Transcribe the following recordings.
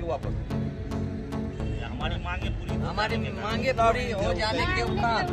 वापस। हमारी मांगे पूरी हो जाने के उपरांत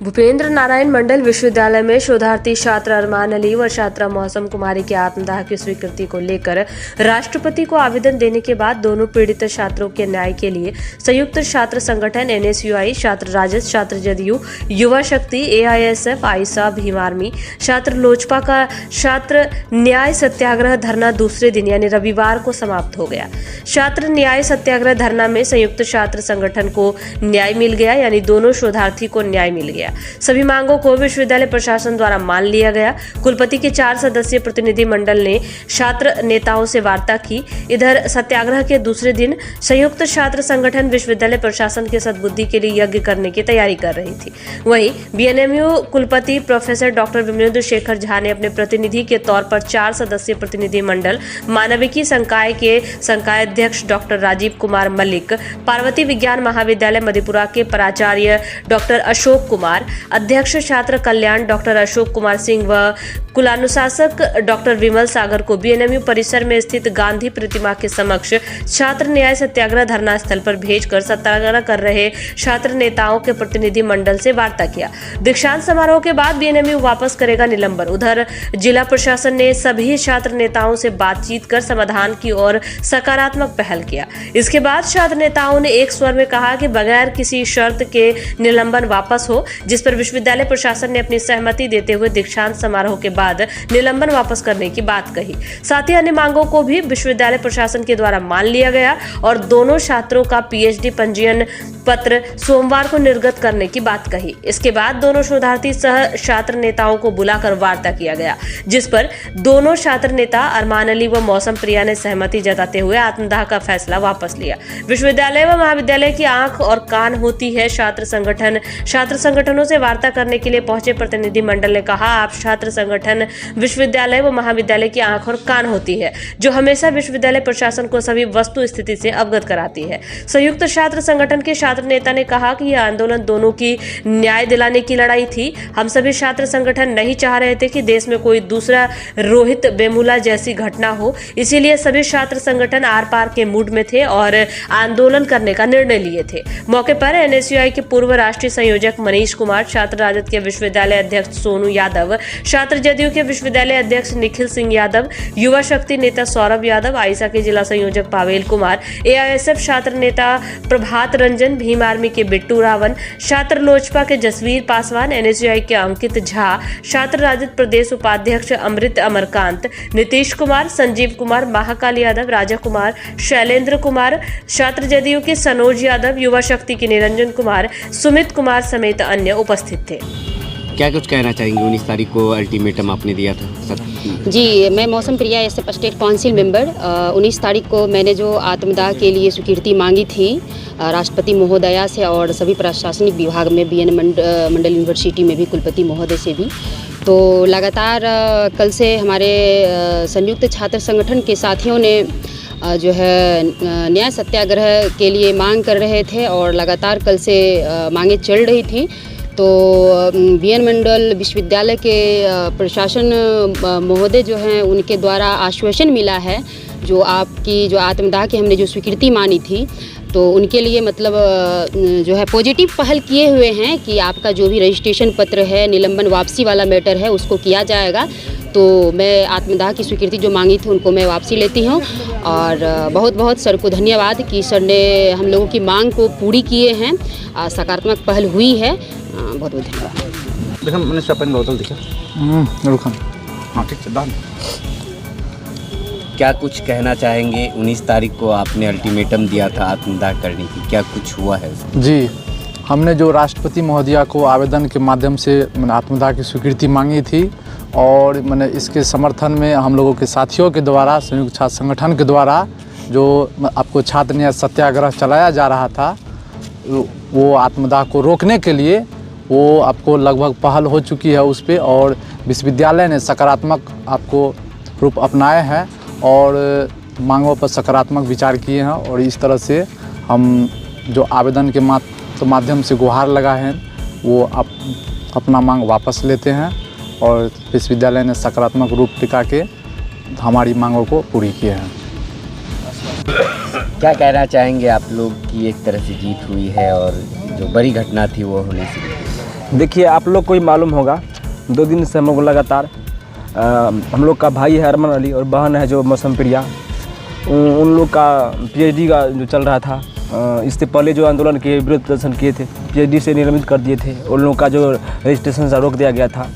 भूपेंद्र नारायण मंडल विश्वविद्यालय में शोधार्थी छात्र अरमान अली व छात्रा मौसम कुमारी के आत्मदाह की स्वीकृति को लेकर राष्ट्रपति को आवेदन देने के बाद दोनों पीड़ित छात्रों के न्याय के लिए संयुक्त छात्र संगठन NSUI, छात्र राजद, छात्र जदयू, युवा शक्ति, AISF, आइसा, भीम आर्मी, छात्र लोजपा का छात्र न्याय सत्याग्रह धरना दूसरे दिन यानी रविवार को समाप्त हो गया। छात्र न्याय सत्याग्रह धरना में संयुक्त छात्र संगठन को न्याय मिल गया, यानी दोनों शोधार्थी को न्याय मिल गया। सभी मांगों को विश्वविद्यालय प्रशासन द्वारा मान लिया गया। कुलपति के 4 सदस्यीय प्रतिनिधि मंडल ने छात्र नेताओं से वार्ता की। इधर सत्याग्रह के दूसरे दिन संयुक्त छात्र संगठन विश्वविद्यालय प्रशासन के सद्बुद्धि के लिए यज्ञ करने की तैयारी कर रही थी। वहीं BNMU कुलपति प्रोफेसर डॉक्टर विमलेंद्र शेखर झा ने अपने प्रतिनिधि के तौर पर 4 सदस्यीय प्रतिनिधि मंडल, मानविकी संकाय के संकाय अध्यक्ष डॉक्टर राजीव कुमार मलिक, पार्वती विज्ञान महाविद्यालय मधेपुरा के प्राचार्य डॉक्टर अशोक कुमार, अध्यक्ष छात्र कल्याण डॉक्टर अशोक कुमार सिंह व कुलानुशासक डॉक्टर विमल सागर को BNMU परिसर में स्थित गांधी प्रतिमा के समक्ष छात्र न्याय सत्याग्रह धरना स्थल पर भेजकर सत्याग्रह कर रहे छात्र नेताओं के प्रतिनिधि मंडल से वार्ता किया। दीक्षांत समारोह के बाद BNMU वापस करेगा निलंबन। उधर जिला प्रशासन ने सभी छात्र नेताओं से बातचीत कर समाधान की ओर सकारात्मक पहल किया। इसके बाद छात्र नेताओं ने एक स्वर में कहा कि बगैर किसी शर्त के निलंबन वापस हो, जिस पर विश्वविद्यालय प्रशासन ने अपनी सहमति देते हुए दीक्षांत समारोह के बाद निलंबन वापस करने की बात कही। साथ ही अन्य मांगों को भी विश्वविद्यालय प्रशासन के द्वारा मान लिया गया और दोनों छात्रों का PhD पंजीयन पत्र सोमवार को निर्गत करने की बात कही। इसके बाद दोनों शोधार्थी सह छात्र नेताओं को बुलाकर वार्ता किया गया, जिस पर दोनों छात्र नेता अरमान अली व मौसम प्रिया ने सहमति जताते हुए आत्मदाह का फैसला वापस लिया। विश्वविद्यालय व महाविद्यालय की आंख और कान होती है छात्र संगठनों से वार्ता करने के लिए पहुंचे प्रतिनिधि मंडल ने कहा, आप छात्र संगठन विश्वविद्यालय व महाविद्यालय की आंख और कान होती है, जो हमेशा विश्वविद्यालय प्रशासन को सभी वस्तु स्थिति से अवगत कराती है। संयुक्त छात्र संगठन के छात्र नेता ने कहा कि यह आंदोलन दोनों की न्याय दिलाने की लड़ाई थी। हम सभी छात्र संगठन नहीं चाह रहे थे कि देश में कोई दूसरा रोहित वेमुला जैसी घटना हो, इसीलिए सभी छात्र संगठन आर पार के मूड में थे और आंदोलन करने का निर्णय लिए थे। मौके पर NSUI के पूर्व राष्ट्रीय संयोजक मनीष कुमार, छात्र राजद के विश्वविद्यालय अध्यक्ष सोनू यादव, छात्र जदयू के विश्वविद्यालय अध्यक्ष निखिल सिंह यादव, युवा शक्ति नेता सौरभ यादव, आइसा के जिला संयोजक पावेल कुमार, AISF छात्र नेता प्रभात रंजन, भीम आर्मी के बिट्टू रावण, छात्र लोजपा के जसवीर पासवान, NSUI के अंकित झा, छात्र राजद प्रदेश उपाध्यक्ष अमृत अमरकांत, नीतीश कुमार, संजीव कुमार, महाकाल यादव, राजा कुमार, शैलेंद्र कुमार, छात्र जदयू के सनोज यादव, युवा शक्ति के निरंजन कुमार, सुमित कुमार समेत अन्य उपस्थित थे। क्या कुछ कहना चाहेंगे? 19 तारीख को अल्टीमेटम आपने दिया था। जी, मैं मौसम प्रिया SF स्टेट काउंसिल मेंबर। 19 तारीख को मैंने जो आत्मदाह के लिए स्वीकृति मांगी थी राष्ट्रपति महोदया से और सभी प्रशासनिक विभाग में, BN मंडल यूनिवर्सिटी में भी कुलपति महोदय से भी, तो लगातार कल से हमारे संयुक्त छात्र संगठन के साथियों ने जो है न्याय सत्याग्रह के लिए मांग कर रहे थे और लगातार कल से मांगे चल रही थी। तो BN मंडल विश्वविद्यालय के प्रशासन महोदय जो हैं, उनके द्वारा आश्वासन मिला है, जो आपकी जो आत्मदाह की हमने जो स्वीकृति मानी थी, तो उनके लिए मतलब जो है पॉजिटिव पहल किए हुए हैं कि आपका जो भी रजिस्ट्रेशन पत्र है, निलंबन वापसी वाला मैटर है, उसको किया जाएगा। तो मैं आत्मदाह की स्वीकृति जो मांगी थी उनको मैं वापसी लेती हूँ और बहुत बहुत सर को धन्यवाद कि सर ने हम लोगों की मांग को पूरी किए हैं। सकारात्मक पहल हुई है। बहुत बहुत धन्यवाद। देखो मैंने शपन बोतल दिखा रुकन। हाँ ठीक है। क्या कुछ कहना चाहेंगे? 19 तारीख को आपने अल्टीमेटम दिया था आत्मदाह करने की, क्या कुछ हुआ है? जी, हमने जो राष्ट्रपति महोदया को आवेदन के माध्यम से मैंने आत्मदाह की स्वीकृति मांगी थी और मैंने इसके समर्थन में हम लोगों के साथियों के द्वारा, संयुक्त छात्र संगठन के द्वारा जो आपको छात्र न्याय सत्याग्रह चलाया जा रहा था, वो आत्मदाह को रोकने के लिए वो आपको लगभग पहल हो चुकी है उस पर और विश्वविद्यालय ने सकारात्मक आपको रूप अपनाए हैं और मांगों पर सकारात्मक विचार किए हैं और इस तरह से हम जो आवेदन के माध्यम से गुहार लगा है वो अपना मांग वापस लेते हैं और विश्वविद्यालय ने सकारात्मक रूप टिका के हमारी मांगों को पूरी किए हैं। क्या कहना चाहेंगे आप लोग की एक तरह से जीत हुई है और जो बड़ी घटना थी वो होने से? देखिए, आप लोग को ही मालूम होगा, 2 दिन से हम लोग लगातार हम लोग का भाई है अरमान अली और बहन है जो मौसम प्रिया, उन लोग का पीएचडी का जो चल रहा था, इससे पहले जो आंदोलन के विरोध प्रदर्शन किए थे, पीएचडी से निलंबित कर दिए थे। उन लोगों का जो रजिस्ट्रेशन से रोक दिया गया था।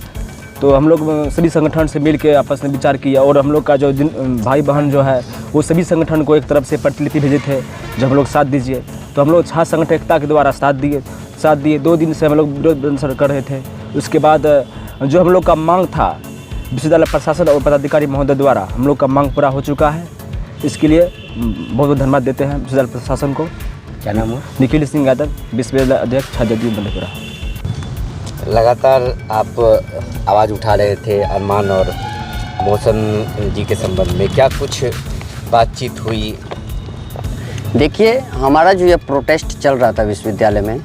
तो हम लोग सभी संगठन से मिल के आपस में विचार किया और हम लोग का जो भाई बहन जो है वो सभी संगठन को एक तरफ से प्रतिलिपि भेजे थे जो हम लोग साथ दीजिए। तो हम लोग 6 संगठन एकता के द्वारा साथ दिए। 2 दिन से हम लोग विरोध प्रदर्शन कर रहे थे। उसके बाद जो हम लोग का मांग था विश्वविद्यालय प्रशासन और पदाधिकारी महोदय द्वारा हम लोग का मांग पूरा हो चुका है। इसके लिए बहुत बहुत धन्यवाद देते हैं विश्वविद्यालय प्रशासन को। क्या नाम हो? निखिल सिंह यादव, विश्वविद्यालय अध्यक्ष छात्रजू मधेपुरा। लगातार आप आवाज़ उठा रहे थे अरमान और मौसम जी के संबंध में, क्या कुछ बातचीत हुई? देखिए, हमारा जो ये प्रोटेस्ट चल रहा था विश्वविद्यालय में,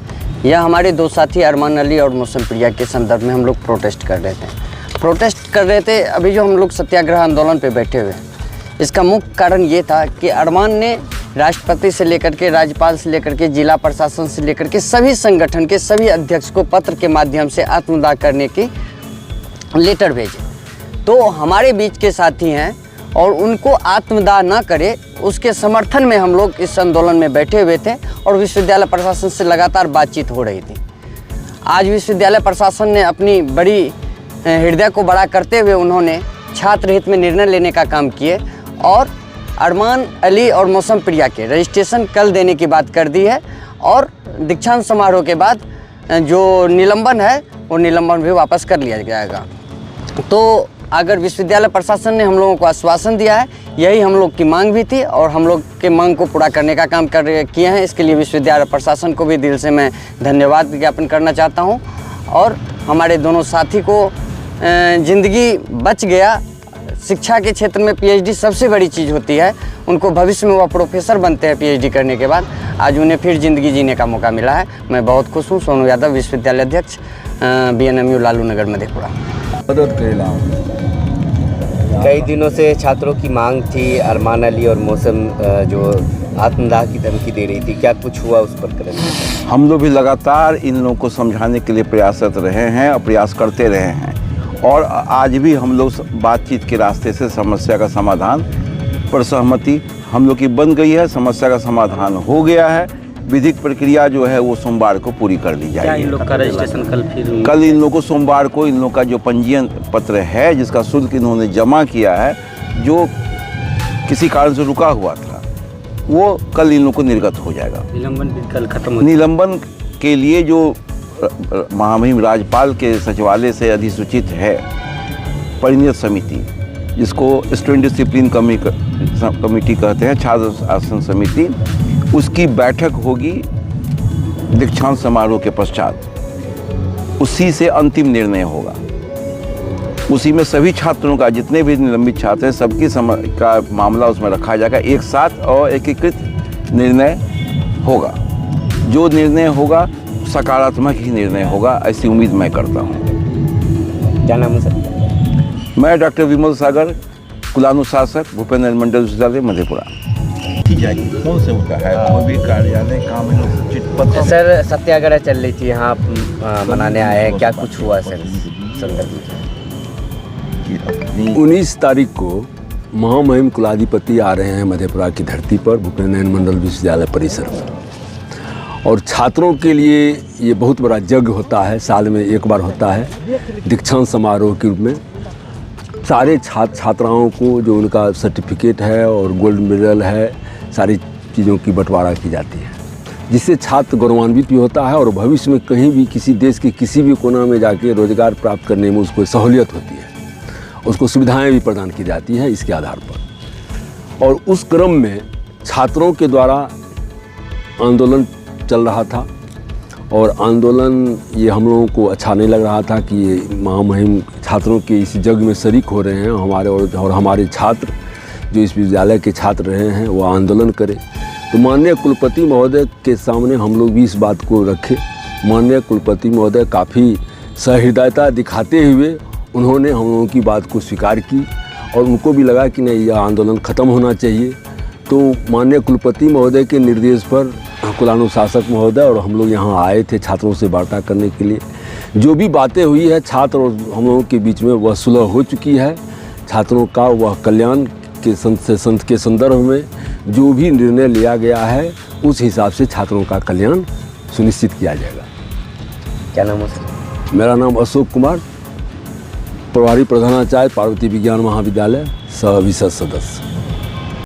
यह हमारे 2 साथी अरमान अली और मौसम प्रिया के संदर्भ में हम लोग प्रोटेस्ट कर रहे थे। अभी जो हम लोग सत्याग्रह आंदोलन पे बैठे हुए, इसका मुख्य कारण ये था कि अरमान ने राष्ट्रपति से लेकर के, राज्यपाल से लेकर के, जिला प्रशासन से लेकर के सभी संगठन के सभी अध्यक्ष को पत्र के माध्यम से आत्मदाह करने की लेटर भेजे। तो हमारे बीच के साथी हैं और उनको आत्मदाह ना करे उसके समर्थन में हम लोग इस आंदोलन में बैठे हुए थे और विश्वविद्यालय प्रशासन से लगातार बातचीत हो रही थी। आज विश्वविद्यालय प्रशासन ने अपनी बड़ी हृदय को बड़ा करते हुए उन्होंने छात्र हित में निर्णय लेने का काम किए और अरमान अली और मौसम प्रिया के रजिस्ट्रेशन कल देने की बात कर दी है और दीक्षांत समारोह के बाद जो निलंबन है वो निलंबन भी वापस कर लिया जाएगा। तो अगर विश्वविद्यालय प्रशासन ने हम लोगों को आश्वासन दिया है, यही हम लोग की मांग भी थी और हम लोग के मांग को पूरा करने का काम किए हैं। इसके लिए विश्वविद्यालय प्रशासन को भी दिल से मैं धन्यवाद ज्ञापन करना चाहता हूँ। और हमारे दोनों साथी को ज़िंदगी बच गया। शिक्षा के क्षेत्र में पीएचडी सबसे बड़ी चीज़ होती है। उनको भविष्य में वह प्रोफेसर बनते हैं पीएचडी करने के बाद। आज उन्हें फिर ज़िंदगी जीने का मौका मिला है। मैं बहुत खुश हूँ। सोनू यादव, विश्वविद्यालय अध्यक्ष, बीएनएमयू लालू नगर मधेपुरा। कई दिनों से छात्रों की मांग थी, अरमान अली और मौसम जो आत्मदाह की धमकी दे रही थी, क्या कुछ हुआ उस पर करें? हम लोग भी लगातार इन लोगों को समझाने के लिए प्रयासरत रहे हैं और प्रयास करते रहे हैं और आज भी हम लोग बातचीत के रास्ते से समस्या का समाधान पर सहमति हम लोग की बन गई है। समस्या का समाधान हो गया है। विधिक प्रक्रिया जो है वो सोमवार को पूरी कर ली जाएगी। क्या इन लोग का रजिस्ट्रेशन कल इन लोगों को सोमवार को इन लोग का जो पंजीयन पत्र है जिसका शुल्क इन्होंने जमा किया है, जो किसी कारण से रुका हुआ था, वो कल इन लोगों को निर्गत हो जाएगा। निलंबन भी कल खत्म हो। निलंबन के लिए जो महामहिम राज्यपाल के सचिवालय से अधिसूचित है परिणत समिति, जिसको स्टूडेंट डिसिप्लिन कमेटी कहते हैं, छात्र आसन समिति, उसकी बैठक होगी दीक्षांत समारोह के पश्चात। उसी से अंतिम निर्णय होगा। उसी में सभी छात्रों का, जितने भी निलंबित छात्र हैं, सबकी का मामला उसमें रखा जाएगा एक साथ और एकीकृत निर्णय होगा। जो निर्णय होगा सकारात्मक ही निर्णय होगा, ऐसी उम्मीद मैं करता हूँ। क्या नाम है सर? मैं डॉक्टर विमल सागर, कुलानुशासक, भूपेंद्र मंडल विश्वविद्यालय मधेपुरा। कौन से होता है? कोई भी कार्यालय काम है? सर, सत्याग्रह चल रही थी, यहाँ आप मनाने आए हैं, क्या कुछ हुआ सर संदर्भ में? 19 तारीख को महामहिम कुलाधिपति आ रहे हैं मधेपुरा की धरती पर, भूपेंद्र मंडल विश्वविद्यालय परिसर में। और छात्रों के लिए ये बहुत बड़ा यज्ञ होता है, साल में एक बार होता है, दीक्षांत समारोह के रूप में। सारे छात्राओं को जो उनका सर्टिफिकेट है और गोल्ड मेडल है, सारी चीज़ों की बंटवारा की जाती है, जिससे छात्र गौरवान्वित भी होता है और भविष्य में कहीं भी किसी देश के किसी भी कोना में जाके रोजगार प्राप्त करने में उसको सहूलियत होती है, उसको सुविधाएं भी प्रदान की जाती हैं इसके आधार पर। और उस क्रम में छात्रों के द्वारा आंदोलन चल रहा था और आंदोलन ये हम लोगों को अच्छा नहीं लग रहा था कि ये महामहिम छात्रों के इस जग में शरीक हो रहे हैं, हमारे और हमारे छात्र जो इस विद्यालय के छात्र रहे हैं वो आंदोलन करें। तो माननीय कुलपति महोदय के सामने हम लोग भी इस बात को रखे। माननीय कुलपति महोदय काफ़ी सहृदयता दिखाते हुए उन्होंने हम लोगों की बात को स्वीकार की और उनको भी लगा कि नहीं, यह आंदोलन ख़त्म होना चाहिए। तो माननीय कुलपति महोदय के निर्देश पर कुलानुशासक महोदय और हम लोग यहाँ आए थे छात्रों से वार्ता करने के लिए। जो भी बातें हुई है छात्र और हम लोगों के बीच में वह सुलह हो चुकी है। छात्रों का वह कल्याण के के संदर्भ में जो भी निर्णय लिया गया है उस हिसाब से छात्रों का कल्याण सुनिश्चित किया जाएगा। क्या नाम है सर? मेरा नाम अशोक कुमार, प्रभारी प्रधानाचार्य पार्वती विज्ञान महाविद्यालय, सह विशेष सदस्य।